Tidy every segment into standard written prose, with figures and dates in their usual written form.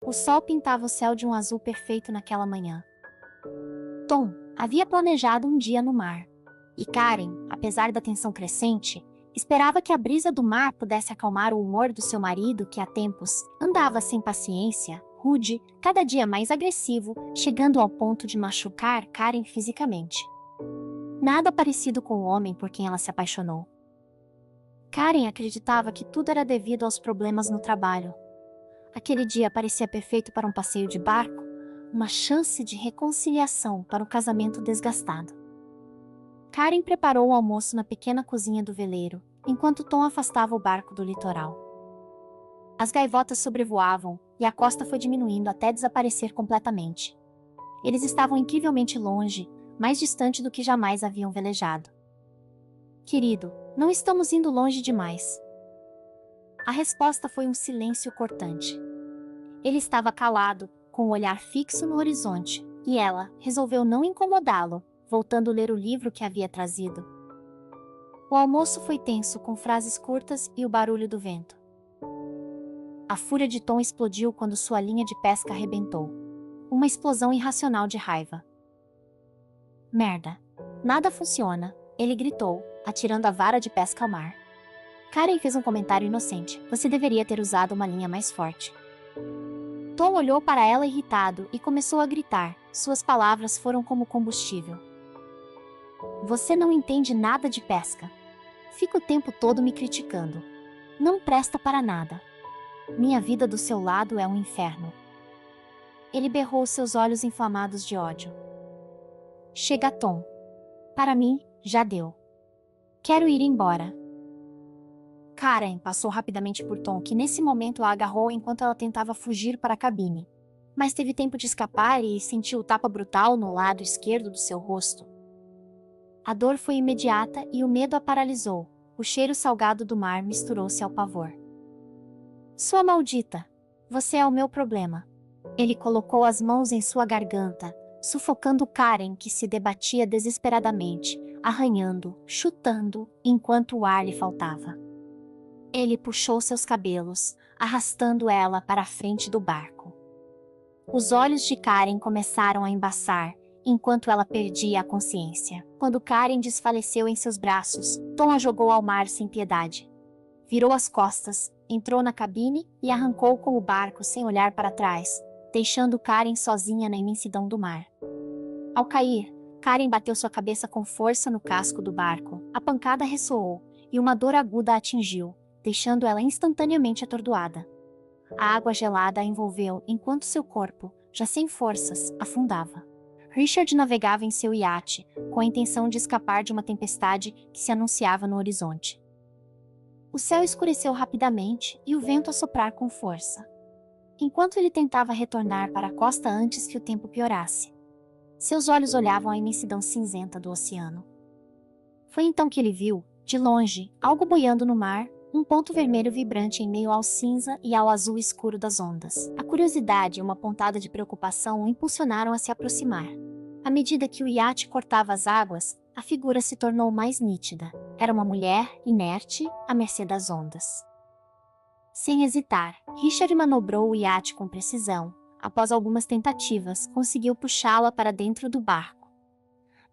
O sol pintava o céu de um azul perfeito naquela manhã. Tom havia planejado um dia no mar. E Karen, apesar da tensão crescente, esperava que a brisa do mar pudesse acalmar o humor do seu marido que há tempos andava sem paciência, rude, cada dia mais agressivo, chegando ao ponto de machucar Karen fisicamente. Nada parecido com o homem por quem ela se apaixonou. Karen acreditava que tudo era devido aos problemas no trabalho. Aquele dia parecia perfeito para um passeio de barco, uma chance de reconciliação para o casamento desgastado. Karen preparou o almoço na pequena cozinha do veleiro, enquanto Tom afastava o barco do litoral. As gaivotas sobrevoavam, e a costa foi diminuindo até desaparecer completamente. Eles estavam incrivelmente longe, mais distante do que jamais haviam velejado. Querido, não estamos indo longe demais. A resposta foi um silêncio cortante. Ele estava calado, com o olhar fixo no horizonte, e ela resolveu não incomodá-lo, voltando a ler o livro que havia trazido. O almoço foi tenso, com frases curtas e o barulho do vento. A fúria de Tom explodiu quando sua linha de pesca arrebentou. Uma explosão irracional de raiva. Merda! Nada funciona, ele gritou, atirando a vara de pesca ao mar. Karen fez um comentário inocente. Você deveria ter usado uma linha mais forte. Tom olhou para ela irritado e começou a gritar. Suas palavras foram como combustível. Você não entende nada de pesca. Fica o tempo todo me criticando. Não presta para nada. Minha vida do seu lado é um inferno. Ele berrou seus olhos inflamados de ódio. Chega, Tom. Para mim, já deu. Quero ir embora. Karen passou rapidamente por Tom, que nesse momento a agarrou enquanto ela tentava fugir para a cabine. Mas teve tempo de escapar e sentiu o tapa brutal no lado esquerdo do seu rosto. A dor foi imediata e o medo a paralisou. O cheiro salgado do mar misturou-se ao pavor. Sua maldita! Você é o meu problema. Ele colocou as mãos em sua garganta, sufocando Karen, que se debatia desesperadamente, arranhando, chutando, enquanto o ar lhe faltava. Ele puxou seus cabelos, arrastando ela para a frente do barco. Os olhos de Karen começaram a embaçar, enquanto ela perdia a consciência. Quando Karen desfaleceu em seus braços, Tom a jogou ao mar sem piedade. Virou as costas, entrou na cabine e arrancou com o barco sem olhar para trás, deixando Karen sozinha na imensidão do mar. Ao cair, Karen bateu sua cabeça com força no casco do barco. A pancada ressoou, e uma dor aguda a atingiu, deixando ela instantaneamente atordoada. A água gelada a envolveu enquanto seu corpo, já sem forças, afundava. Richard navegava em seu iate, com a intenção de escapar de uma tempestade que se anunciava no horizonte. O céu escureceu rapidamente e o vento a soprar com força. Enquanto ele tentava retornar para a costa antes que o tempo piorasse, seus olhos olhavam a imensidão cinzenta do oceano. Foi então que ele viu, de longe, algo boiando no mar, um ponto vermelho vibrante em meio ao cinza e ao azul escuro das ondas. A curiosidade e uma pontada de preocupação o impulsionaram a se aproximar. À medida que o iate cortava as águas, a figura se tornou mais nítida. Era uma mulher, inerte, à mercê das ondas. Sem hesitar, Richard manobrou o iate com precisão. Após algumas tentativas, conseguiu puxá-la para dentro do barco.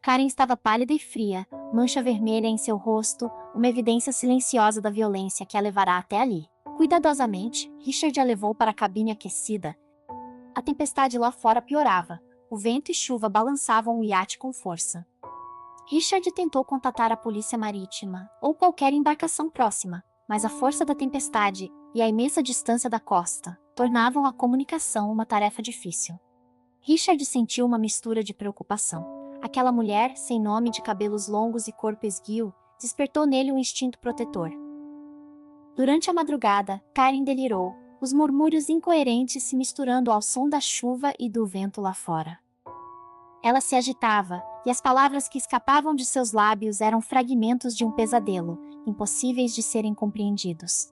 Karen estava pálida e fria, mancha vermelha em seu rosto, uma evidência silenciosa da violência que a levará até ali. Cuidadosamente, Richard a levou para a cabine aquecida. A tempestade lá fora piorava. O vento e chuva balançavam o iate com força. Richard tentou contatar a polícia marítima ou qualquer embarcação próxima, mas a força da tempestade e a imensa distância da costa tornavam a comunicação uma tarefa difícil. Richard sentiu uma mistura de preocupação. Aquela mulher, sem nome, de cabelos longos e corpo esguio, despertou nele um instinto protetor. Durante a madrugada, Karen delirou, os murmúrios incoerentes se misturando ao som da chuva e do vento lá fora. Ela se agitava, e as palavras que escapavam de seus lábios eram fragmentos de um pesadelo, impossíveis de serem compreendidos.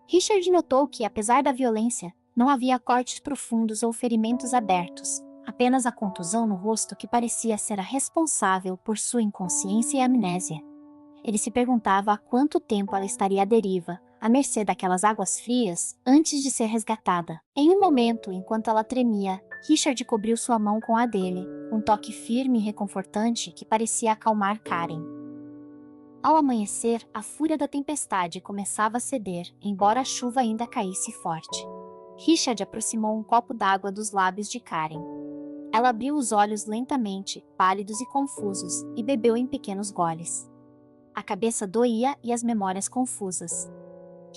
Richard notou que, apesar da violência, não havia cortes profundos ou ferimentos abertos, apenas a contusão no rosto que parecia ser a responsável por sua inconsciência e amnésia. Ele se perguntava há quanto tempo ela estaria à deriva, à mercê daquelas águas frias, antes de ser resgatada. Em um momento, enquanto ela tremia, Richard cobriu sua mão com a dele, um toque firme e reconfortante que parecia acalmar Karen. Ao amanhecer, a fúria da tempestade começava a ceder, embora a chuva ainda caísse forte. Richard aproximou um copo d'água dos lábios de Karen. Ela abriu os olhos lentamente, pálidos e confusos, e bebeu em pequenos goles. A cabeça doía e as memórias confusas.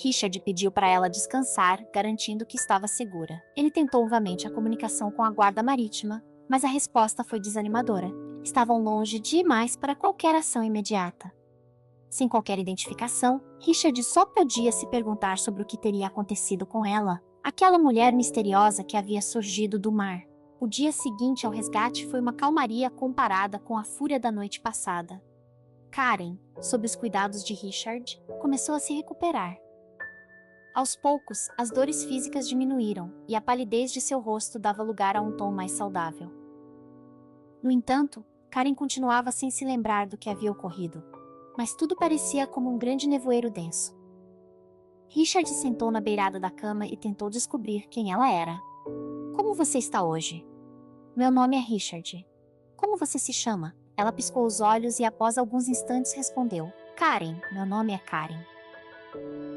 Richard pediu para ela descansar, garantindo que estava segura. Ele tentou novamente a comunicação com a guarda marítima, mas a resposta foi desanimadora. Estavam longe demais para qualquer ação imediata. Sem qualquer identificação, Richard só podia se perguntar sobre o que teria acontecido com ela, aquela mulher misteriosa que havia surgido do mar. O dia seguinte ao resgate foi uma calmaria comparada com a fúria da noite passada. Karen, sob os cuidados de Richard, começou a se recuperar. Aos poucos, as dores físicas diminuíram e a palidez de seu rosto dava lugar a um tom mais saudável. No entanto, Karen continuava sem se lembrar do que havia ocorrido, mas tudo parecia como um grande nevoeiro denso. Richard sentou na beirada da cama e tentou descobrir quem ela era. Como você está hoje? Meu nome é Richard. Como você se chama? Ela piscou os olhos e após alguns instantes respondeu. Karen, meu nome é Karen.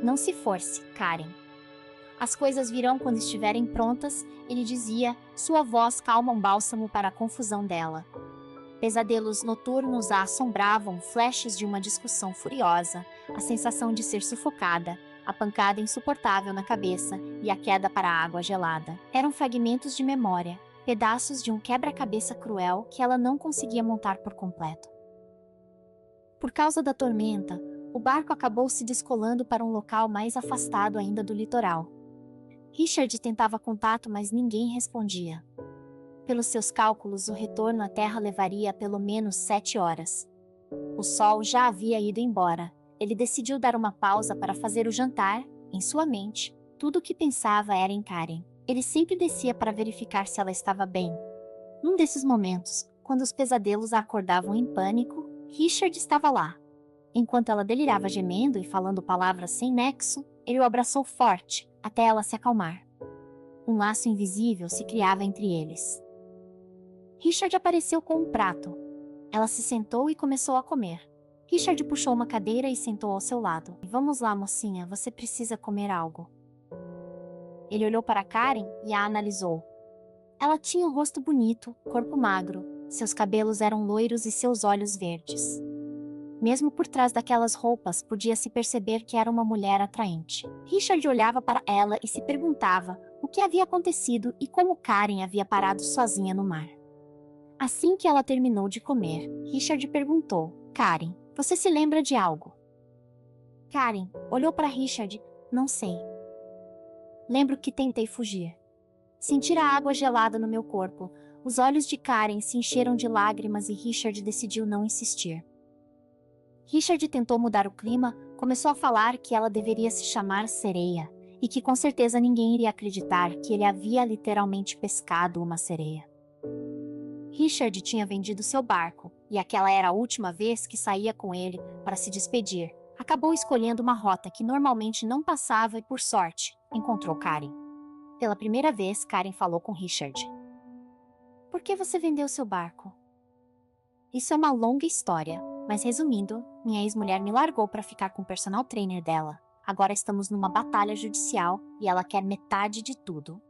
Não se force, Karen. As coisas virão quando estiverem prontas, ele dizia, sua voz calma um bálsamo para a confusão dela. Pesadelos noturnos a assombravam, flashes de uma discussão furiosa, a sensação de ser sufocada, a pancada insuportável na cabeça e a queda para a água gelada. Eram fragmentos de memória, pedaços de um quebra-cabeça cruel que ela não conseguia montar por completo. Por causa da tormenta, o barco acabou se descolando para um local mais afastado ainda do litoral. Richard tentava contato, mas ninguém respondia. Pelos seus cálculos, o retorno à Terra levaria pelo menos 7 horas. O sol já havia ido embora. Ele decidiu dar uma pausa para fazer o jantar. Em sua mente, tudo o que pensava era em Karen. Ele sempre descia para verificar se ela estava bem. Num desses momentos, quando os pesadelos a acordavam em pânico, Richard estava lá. Enquanto ela delirava gemendo e falando palavras sem nexo, ele o abraçou forte, até ela se acalmar. Um laço invisível se criava entre eles. Richard apareceu com um prato. Ela se sentou e começou a comer. Richard puxou uma cadeira e sentou ao seu lado. Vamos lá, mocinha, você precisa comer algo. Ele olhou para Karen e a analisou. Ela tinha um rosto bonito, corpo magro, seus cabelos eram loiros e seus olhos verdes. Mesmo por trás daquelas roupas, podia-se perceber que era uma mulher atraente. Richard olhava para ela e se perguntava o que havia acontecido e como Karen havia parado sozinha no mar. Assim que ela terminou de comer, Richard perguntou, Karen, você se lembra de algo? Karen olhou para Richard, não sei. Lembro que tentei fugir. Senti a água gelada no meu corpo. Os olhos de Karen se encheram de lágrimas e Richard decidiu não insistir. Richard tentou mudar o clima, começou a falar que ela deveria se chamar Sereia, e que com certeza ninguém iria acreditar que ele havia literalmente pescado uma sereia. Richard tinha vendido seu barco, e aquela era a última vez que saía com ele para se despedir. Acabou escolhendo uma rota que normalmente não passava e, por sorte, encontrou Karen. Pela primeira vez, Karen falou com Richard. Por que você vendeu seu barco? Isso é uma longa história, mas resumindo, minha ex-mulher me largou para ficar com o personal trainer dela. Agora estamos numa batalha judicial e ela quer metade de tudo.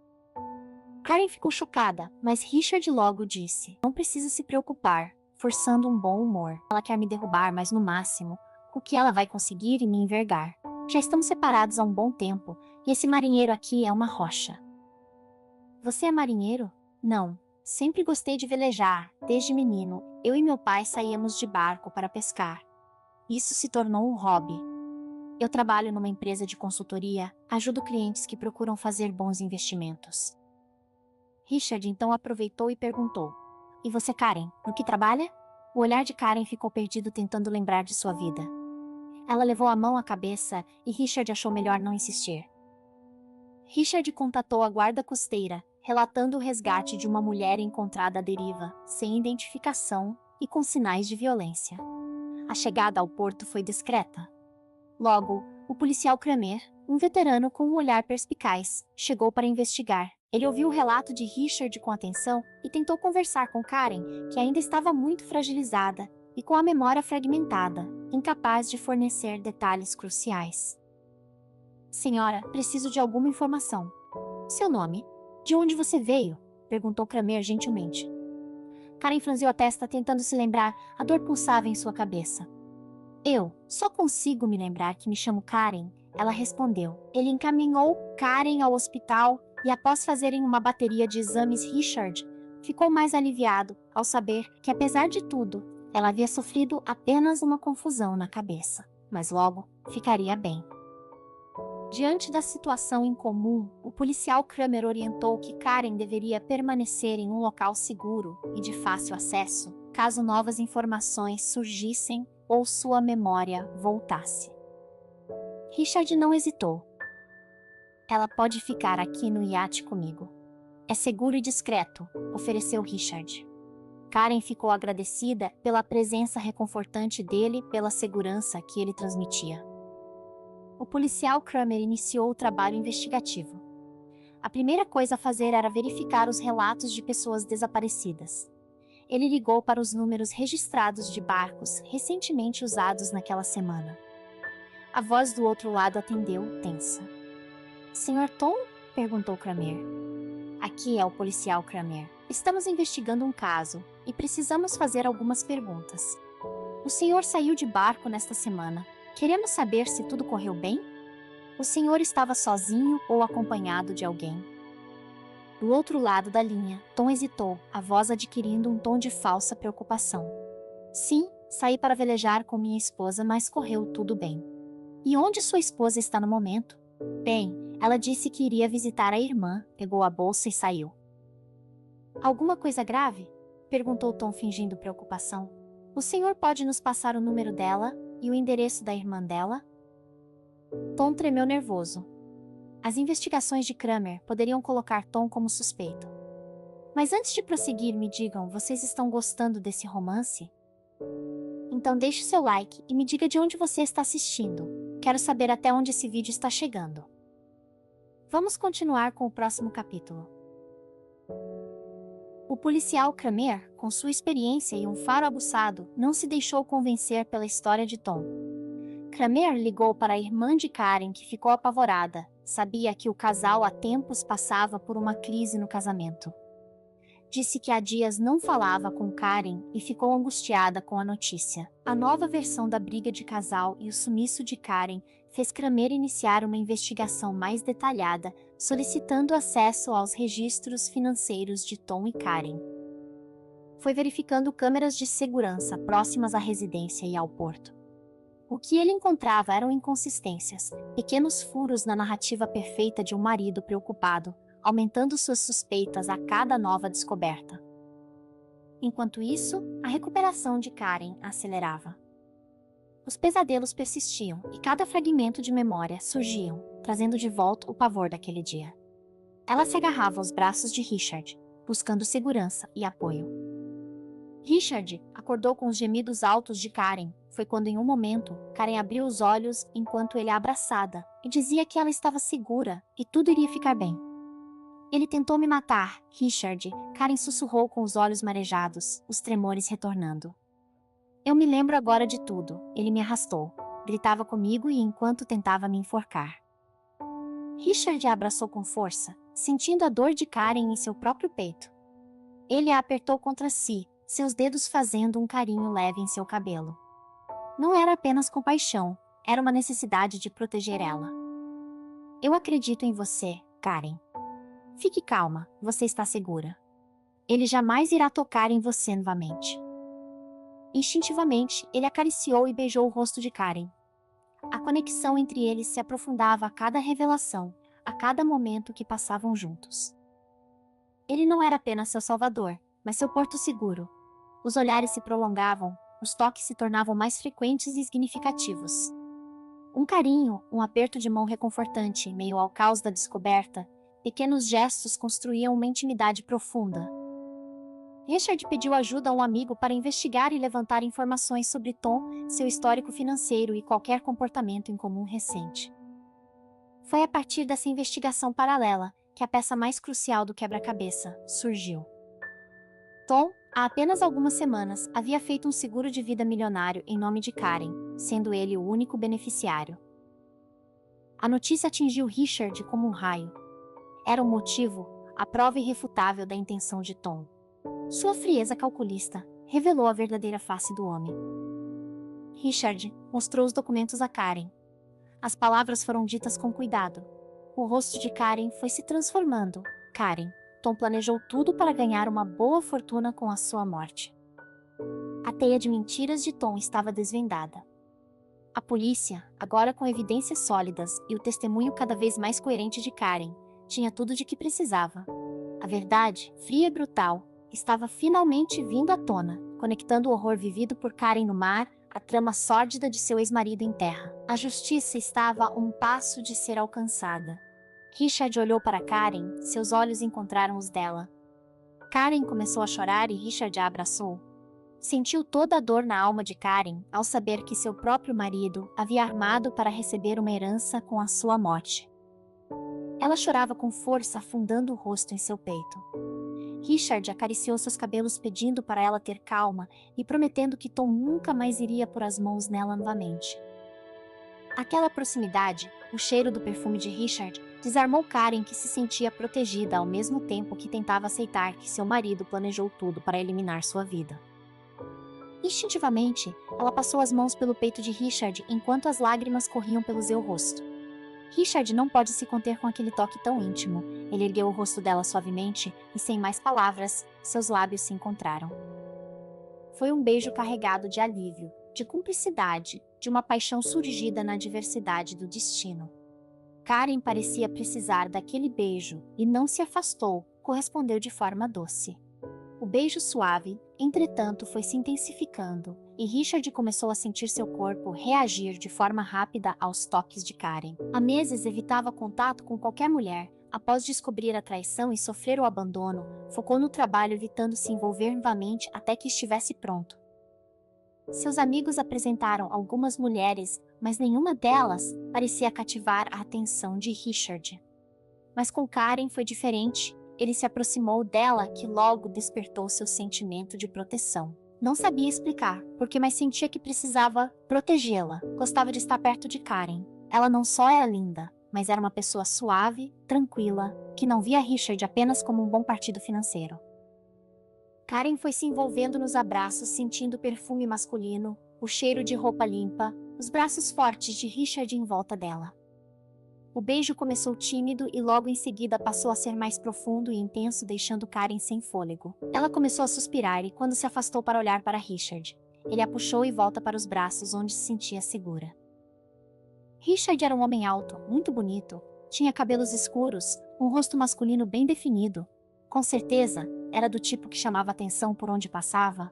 Karen ficou chocada, mas Richard logo disse, não precisa se preocupar, forçando um bom humor. Ela quer me derrubar, mas no máximo, o que ela vai conseguir e me envergar. Já estamos separados há um bom tempo, e esse marinheiro aqui é uma rocha. Você é marinheiro? Não. Sempre gostei de velejar, desde menino. Eu e meu pai saíamos de barco para pescar. Isso se tornou um hobby. Eu trabalho numa empresa de consultoria, ajudo clientes que procuram fazer bons investimentos. Richard então aproveitou e perguntou, e você, Karen, no que trabalha? O olhar de Karen ficou perdido tentando lembrar de sua vida. Ela levou a mão à cabeça e Richard achou melhor não insistir. Richard contatou a guarda costeira, relatando o resgate de uma mulher encontrada à deriva, sem identificação e com sinais de violência. A chegada ao porto foi discreta. Logo, O policial Kramer, um veterano com um olhar perspicaz, chegou para investigar. Ele ouviu o relato de Richard com atenção e tentou conversar com Karen, que ainda estava muito fragilizada e com a memória fragmentada, incapaz de fornecer detalhes cruciais. Senhora, preciso de alguma informação. Seu nome? De onde você veio? Perguntou Kramer gentilmente. Karen franziu a testa tentando se lembrar, a dor pulsava em sua cabeça. Eu só consigo me lembrar que me chamo Karen, ela respondeu. Ele encaminhou Karen ao hospital e após fazerem uma bateria de exames, Richard ficou mais aliviado ao saber que, apesar de tudo, ela havia sofrido apenas uma confusão na cabeça, mas logo ficaria bem. Diante da situação incomum, o policial Kramer orientou que Karen deveria permanecer em um local seguro e de fácil acesso, caso novas informações surgissem ou sua memória voltasse. Richard não hesitou. Ela pode ficar aqui no iate comigo. É seguro e discreto, ofereceu Richard. Karen ficou agradecida pela presença reconfortante dele e pela segurança que ele transmitia. O policial Kramer iniciou o trabalho investigativo. A primeira coisa a fazer era verificar os relatos de pessoas desaparecidas. Ele ligou para os números registrados de barcos recentemente usados naquela semana. A voz do outro lado atendeu, tensa. Sr. Tom? Perguntou Kramer. Aqui é o policial Kramer. Estamos investigando um caso e precisamos fazer algumas perguntas. O senhor saiu de barco nesta semana. Queremos saber se tudo correu bem? O senhor estava sozinho ou acompanhado de alguém? Do outro lado da linha, Tom hesitou, a voz adquirindo um tom de falsa preocupação. Sim, saí para velejar com minha esposa, mas correu tudo bem. E onde sua esposa está no momento? Bem, ela disse que iria visitar a irmã, pegou a bolsa e saiu. Alguma coisa grave? Perguntou Tom fingindo preocupação. O senhor pode nos passar o número dela e o endereço da irmã dela? Tom tremeu nervoso. As investigações de Kramer poderiam colocar Tom como suspeito. Mas antes de prosseguir, me digam, vocês estão gostando desse romance? Então deixe seu like e me diga de onde você está assistindo. Quero saber até onde esse vídeo está chegando. Vamos continuar com o próximo capítulo. O policial Kramer, com sua experiência e um faro aguçado, não se deixou convencer pela história de Tom. Kramer ligou para a irmã de Karen, que ficou apavorada. Sabia que o casal há tempos passava por uma crise no casamento. Disse que há dias não falava com Karen e ficou angustiada com a notícia. A nova versão da briga de casal e o sumiço de Karen fez Kramer iniciar uma investigação mais detalhada, solicitando acesso aos registros financeiros de Tom e Karen. Foi verificando câmeras de segurança próximas à residência e ao porto. O que ele encontrava eram inconsistências, pequenos furos na narrativa perfeita de um marido preocupado, aumentando suas suspeitas a cada nova descoberta. Enquanto isso, a recuperação de Karen acelerava. Os pesadelos persistiam e cada fragmento de memória surgiam, trazendo de volta o pavor daquele dia. Ela se agarrava aos braços de Richard, buscando segurança e apoio. Richard acordou com os gemidos altos de Karen. Foi quando, em um momento, Karen abriu os olhos enquanto ele a abraçada e dizia que ela estava segura e tudo iria ficar bem. Ele tentou me matar, Richard. Karen sussurrou com os olhos marejados, os tremores retornando. Eu me lembro agora de tudo. Ele me arrastou. Gritava comigo e enquanto tentava me enforcar. Richard a abraçou com força, sentindo a dor de Karen em seu próprio peito. Ele a apertou contra si, seus dedos fazendo um carinho leve em seu cabelo. Não era apenas compaixão, era uma necessidade de proteger ela. Eu acredito em você, Karen. Fique calma, você está segura. Ele jamais irá tocar em você novamente. Instintivamente, ele acariciou e beijou o rosto de Karen. A conexão entre eles se aprofundava a cada revelação, a cada momento que passavam juntos. Ele não era apenas seu salvador, mas seu porto seguro. Os olhares se prolongavam, os toques se tornavam mais frequentes e significativos. Um carinho, um aperto de mão reconfortante, em meio ao caos da descoberta, pequenos gestos construíam uma intimidade profunda. Richard pediu ajuda a um amigo para investigar e levantar informações sobre Tom, seu histórico financeiro e qualquer comportamento incomum recente. Foi a partir dessa investigação paralela que a peça mais crucial do quebra-cabeça surgiu. Tom, há apenas algumas semanas, havia feito um seguro de vida milionário em nome de Karen, sendo ele o único beneficiário. A notícia atingiu Richard como um raio. Era um motivo, a prova irrefutável da intenção de Tom. Sua frieza calculista revelou a verdadeira face do homem. Richard mostrou os documentos a Karen. As palavras foram ditas com cuidado. O rosto de Karen foi se transformando. Karen, Tom planejou tudo para ganhar uma boa fortuna com a sua morte. A teia de mentiras de Tom estava desvendada. A polícia, agora com evidências sólidas e o testemunho cada vez mais coerente de Karen, tinha tudo de que precisava. A verdade, fria e brutal, estava finalmente vindo à tona, conectando o horror vivido por Karen no mar à trama sórdida de seu ex-marido em terra. A justiça estava a um passo de ser alcançada. Richard olhou para Karen, seus olhos encontraram os dela. Karen começou a chorar e Richard a abraçou. Sentiu toda a dor na alma de Karen ao saber que seu próprio marido havia armado para receber uma herança com a sua morte. Ela chorava com força, afundando o rosto em seu peito. Richard acariciou seus cabelos pedindo para ela ter calma e prometendo que Tom nunca mais iria pôr as mãos nela novamente. Aquela proximidade, o cheiro do perfume de Richard, desarmou Karen, que se sentia protegida ao mesmo tempo que tentava aceitar que seu marido planejou tudo para eliminar sua vida. Instintivamente, ela passou as mãos pelo peito de Richard enquanto as lágrimas corriam pelo seu rosto. Richard não pode se conter com aquele toque tão íntimo. Ele ergueu o rosto dela suavemente e, sem mais palavras, seus lábios se encontraram. Foi um beijo carregado de alívio, de cumplicidade, de uma paixão surgida na diversidade do destino. Karen parecia precisar daquele beijo e não se afastou, correspondeu de forma doce. O beijo suave, entretanto, foi se intensificando, e Richard começou a sentir seu corpo reagir de forma rápida aos toques de Karen. Há meses evitava contato com qualquer mulher. Após descobrir a traição e sofrer o abandono, focou no trabalho evitando se envolver novamente até que estivesse pronto. Seus amigos apresentaram algumas mulheres, mas nenhuma delas parecia cativar a atenção de Richard. Mas com Karen foi diferente. Ele se aproximou dela, que logo despertou seu sentimento de proteção. Não sabia explicar, mas sentia que precisava protegê-la. Gostava de estar perto de Karen. Ela não só era linda, mas era uma pessoa suave, tranquila, que não via Richard apenas como um bom partido financeiro. Karen foi se envolvendo nos abraços, sentindo o perfume masculino, o cheiro de roupa limpa, os braços fortes de Richard em volta dela. O beijo começou tímido e logo em seguida passou a ser mais profundo e intenso, deixando Karen sem fôlego. Ela começou a suspirar e quando se afastou para olhar para Richard, ele a puxou e volta para os braços onde se sentia segura. Richard era um homem alto, muito bonito, tinha cabelos escuros, um rosto masculino bem definido. Com certeza, era do tipo que chamava atenção por onde passava.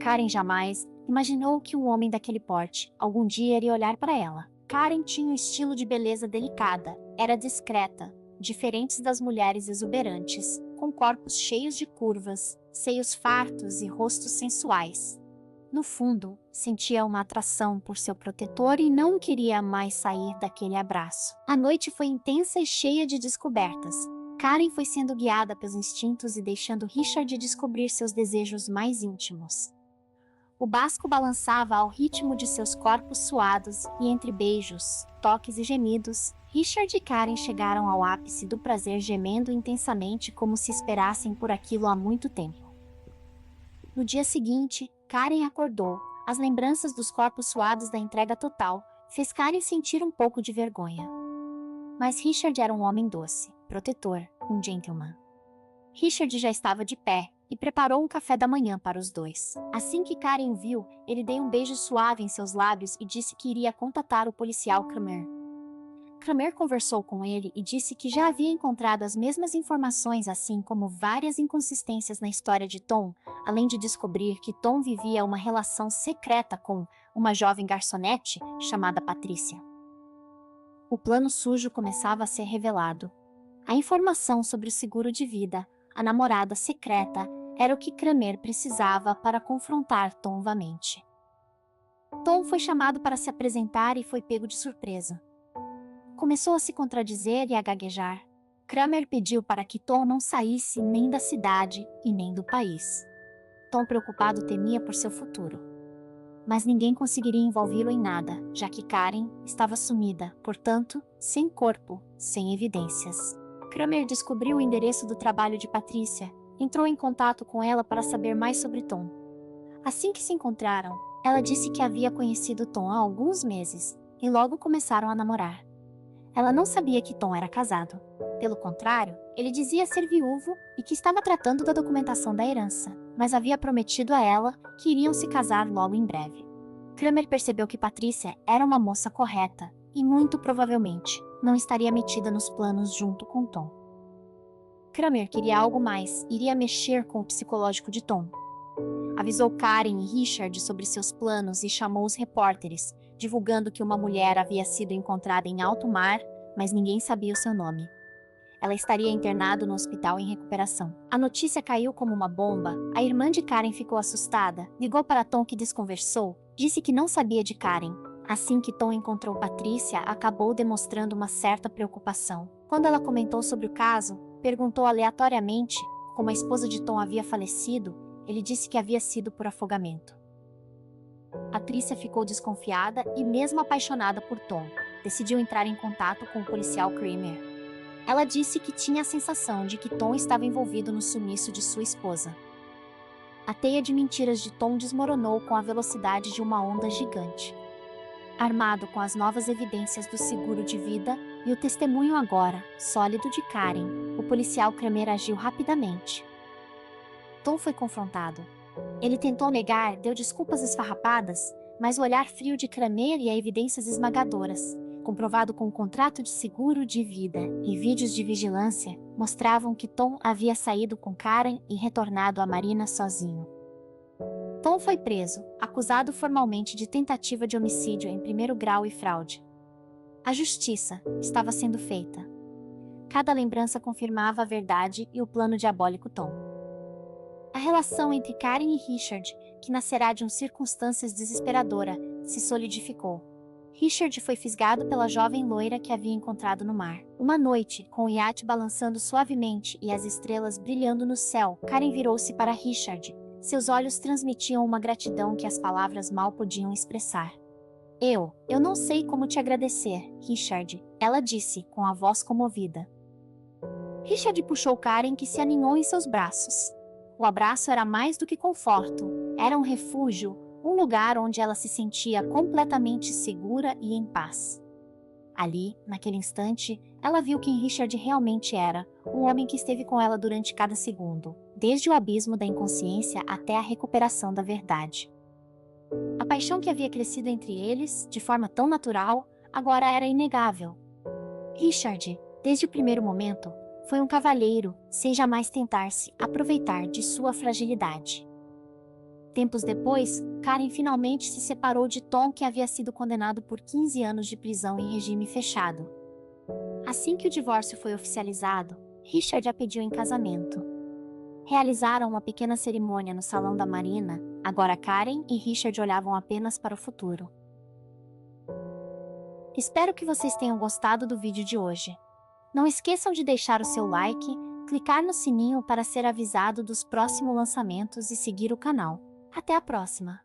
Karen jamais imaginou que um homem daquele porte algum dia iria olhar para ela. Karen tinha um estilo de beleza delicada, era discreta, diferente das mulheres exuberantes, com corpos cheios de curvas, seios fartos e rostos sensuais. No fundo, sentia uma atração por seu protetor e não queria mais sair daquele abraço. A noite foi intensa e cheia de descobertas. Karen foi sendo guiada pelos instintos e deixando Richard descobrir seus desejos mais íntimos. O basco balançava ao ritmo de seus corpos suados e entre beijos, toques e gemidos, Richard e Karen chegaram ao ápice do prazer, gemendo intensamente como se esperassem por aquilo há muito tempo. No dia seguinte, Karen acordou. As lembranças dos corpos suados da entrega total fez Karen sentir um pouco de vergonha. Mas Richard era um homem doce, protetor, um gentleman. Richard já estava de pé e preparou um café da manhã para os dois. Assim que Karen o viu, ele deu um beijo suave em seus lábios e disse que iria contatar o policial Kramer. Kramer conversou com ele e disse que já havia encontrado as mesmas informações, assim como várias inconsistências na história de Tom, além de descobrir que Tom vivia uma relação secreta com uma jovem garçonete chamada Patrícia. O plano sujo começava a ser revelado. A informação sobre o seguro de vida, a namorada secreta era o que Kramer precisava para confrontar Tom novamente. Tom foi chamado para se apresentar e foi pego de surpresa. Começou a se contradizer e a gaguejar. Kramer pediu para que Tom não saísse nem da cidade e nem do país. Tom, preocupado, temia por seu futuro. Mas ninguém conseguiria envolvê-lo em nada, já que Karen estava sumida, portanto, sem corpo, sem evidências. Kramer descobriu o endereço do trabalho de Patrícia, entrou em contato com ela para saber mais sobre Tom. Assim que se encontraram, ela disse que havia conhecido Tom há alguns meses e logo começaram a namorar. Ela não sabia que Tom era casado. Pelo contrário, ele dizia ser viúvo e que estava tratando da documentação da herança, mas havia prometido a ela que iriam se casar logo em breve. Kramer percebeu que Patrícia era uma moça correta e, muito provavelmente, não estaria metida nos planos junto com Tom. Kramer queria algo mais, iria mexer com o psicológico de Tom. Avisou Karen e Richard sobre seus planos e chamou os repórteres, divulgando que uma mulher havia sido encontrada em alto mar, mas ninguém sabia o seu nome. Ela estaria internada no hospital em recuperação. A notícia caiu como uma bomba. A irmã de Karen ficou assustada, ligou para Tom, que desconversou, disse que não sabia de Karen. Assim que Tom encontrou Patrícia, acabou demonstrando uma certa preocupação. Quando ela comentou sobre o caso, perguntou aleatoriamente como a esposa de Tom havia falecido. Ele disse que havia sido por afogamento. Patrícia ficou desconfiada e, mesmo apaixonada por Tom, decidiu entrar em contato com o policial Kramer. Ela disse que tinha a sensação de que Tom estava envolvido no sumiço de sua esposa. A teia de mentiras de Tom desmoronou com a velocidade de uma onda gigante. Armado com as novas evidências do seguro de vida e o testemunho agora sólido de Karen, o policial Kramer agiu rapidamente. Tom foi confrontado. Ele tentou negar, deu desculpas esfarrapadas, mas o olhar frio de Kramer e as evidências esmagadoras, comprovado com um contrato de seguro de vida e vídeos de vigilância, mostravam que Tom havia saído com Karen e retornado à Marina sozinho. Tom foi preso, acusado formalmente de tentativa de homicídio em primeiro grau e fraude. A justiça estava sendo feita. Cada lembrança confirmava a verdade e o plano diabólico Tom. A relação entre Karen e Richard, que nascerá de circunstâncias desesperadoras, se solidificou. Richard foi fisgado pela jovem loira que havia encontrado no mar. Uma noite, com o iate balançando suavemente e as estrelas brilhando no céu, Karen virou-se para Richard. Seus olhos transmitiam uma gratidão que as palavras mal podiam expressar. Eu não sei como te agradecer, Richard, ela disse, com a voz comovida. Richard puxou Karen, que se aninhou em seus braços. O abraço era mais do que conforto, era um refúgio, um lugar onde ela se sentia completamente segura e em paz. Ali, naquele instante, ela viu quem Richard realmente era, um homem que esteve com ela durante cada segundo, desde o abismo da inconsciência até a recuperação da verdade. A paixão que havia crescido entre eles, de forma tão natural, agora era inegável. Richard, desde o primeiro momento, foi um cavalheiro, sem jamais tentar se aproveitar de sua fragilidade. Tempos depois, Karen finalmente se separou de Tom, que havia sido condenado por 15 anos de prisão em regime fechado. Assim que o divórcio foi oficializado, Richard a pediu em casamento. Realizaram uma pequena cerimônia no salão da Marina. Agora Karen e Richard olhavam apenas para o futuro. Espero que vocês tenham gostado do vídeo de hoje. Não esqueçam de deixar o seu like, clicar no sininho para ser avisado dos próximos lançamentos e seguir o canal. Até a próxima!